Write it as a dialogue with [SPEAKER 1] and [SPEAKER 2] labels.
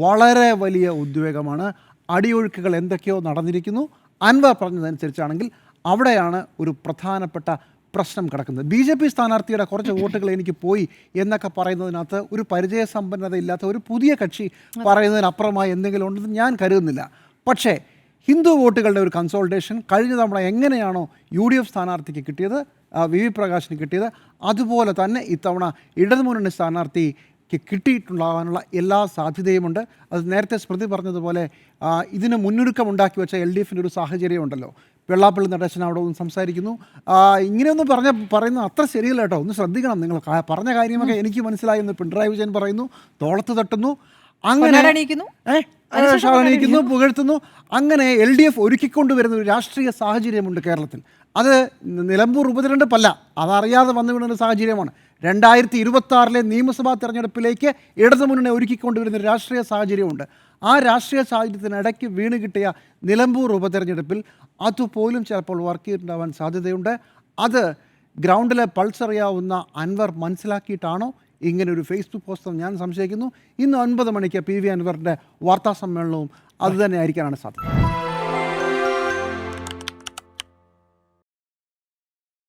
[SPEAKER 1] വളരെ വലിയ ഉദ്വേഗമാണ്. അടിയൊഴുക്കുകൾ എന്തൊക്കെയോ നടന്നിരിക്കുന്നു. അൻവർ പറഞ്ഞതനുസരിച്ചാണെങ്കിൽ അവിടെയാണ് ഒരു പ്രധാനപ്പെട്ട പ്രശ്നം കിടക്കുന്നത്. BJP സ്ഥാനാർത്ഥിയുടെ കുറച്ച് വോട്ടുകൾ എനിക്ക് പോയി എന്നൊക്കെ പറയുന്നതിനകത്ത് ഒരു പരിചയസമ്പന്നതയില്ലാത്ത ഒരു പുതിയ കക്ഷി പറയുന്നതിനപ്പുറമായി എന്തെങ്കിലും ഉണ്ടെന്ന് ഞാൻ കരുതുന്നില്ല. പക്ഷേ ഹിന്ദു വോട്ടുകളുടെ ഒരു കൺസോൾട്ടേഷൻ കഴിഞ്ഞ തവണ എങ്ങനെയാണോ UDF സ്ഥാനാർത്ഥിക്ക് കിട്ടിയത്, VV പ്രകാശിന് കിട്ടിയത്, അതുപോലെ തന്നെ ഇത്തവണ ഇടതുമുന്നണി സ്ഥാനാർത്ഥിക്ക് കിട്ടിയിട്ടുണ്ടാകാനുള്ള എല്ലാ സാധ്യതയുമുണ്ട്. അത് നേരത്തെ സ്മൃതി പറഞ്ഞതുപോലെ ഇതിന് മുന്നൊരുക്കമുണ്ടാക്കി വെച്ച LDFിൻ്റെ ഒരു സാഹചര്യം ഉണ്ടല്ലോ. വെള്ളാപ്പള്ളി നടേശൻ അവിടെ ഒന്ന് സംസാരിക്കുന്നു. ഇങ്ങനെയൊന്നും പറയുന്നത് അത്ര ശരിയല്ല കേട്ടോ. ഒന്ന് ശ്രദ്ധിക്കണം. നിങ്ങൾ പറഞ്ഞ കാര്യമൊക്കെ എനിക്ക് മനസ്സിലായി എന്ന് പിണറായി വിജയൻ പറയുന്നു, തോളത്ത് തട്ടുന്നു, അങ്ങനെ ഷാളണിയിക്കുന്നു, പുകഴ്ത്തുന്നു. അങ്ങനെ LDF ഒരുക്കിക്കൊണ്ടുവരുന്ന ഒരു രാഷ്ട്രീയ സാഹചര്യമുണ്ട് കേരളത്തിൽ. അത് നിലമ്പൂർ ഉപതെരഞ്ഞെടുപ്പല്ല, അതറിയാതെ വന്നു വീണ സാഹചര്യമാണ്. 2026 നിയമസഭാ തെരഞ്ഞെടുപ്പിലേക്ക് ഇടതുമുന്നണി ഒരുക്കിക്കൊണ്ടുവരുന്ന ഒരു രാഷ്ട്രീയ സാഹചര്യമുണ്ട്. ആ രാഷ്ട്രീയ സാഹചര്യത്തിനിടയ്ക്ക് വീണ് കിട്ടിയ നിലമ്പൂർ ഉപതെരഞ്ഞെടുപ്പിൽ അതുപോലും ചിലപ്പോൾ വർക്ക് ചെയ്തിട്ടുണ്ടാവാൻ സാധ്യതയുണ്ട്. അത് ഗ്രൗണ്ടിലെ പൾസ് അറിയാവുന്ന അൻവർ മനസ്സിലാക്കിയിട്ടാണോ ഇങ്ങനെ ഒരു ഫേസ്ബുക്ക് പോസ്റ്റ് ഞാൻ സംശയിക്കുന്നു. ഇന്ന് 9 മണിക്ക് PV അൻവറിൻ്റെ വാർത്താ സമ്മേളനവും അതുതന്നെ ആയിരിക്കാനാണ് സാധ്യത.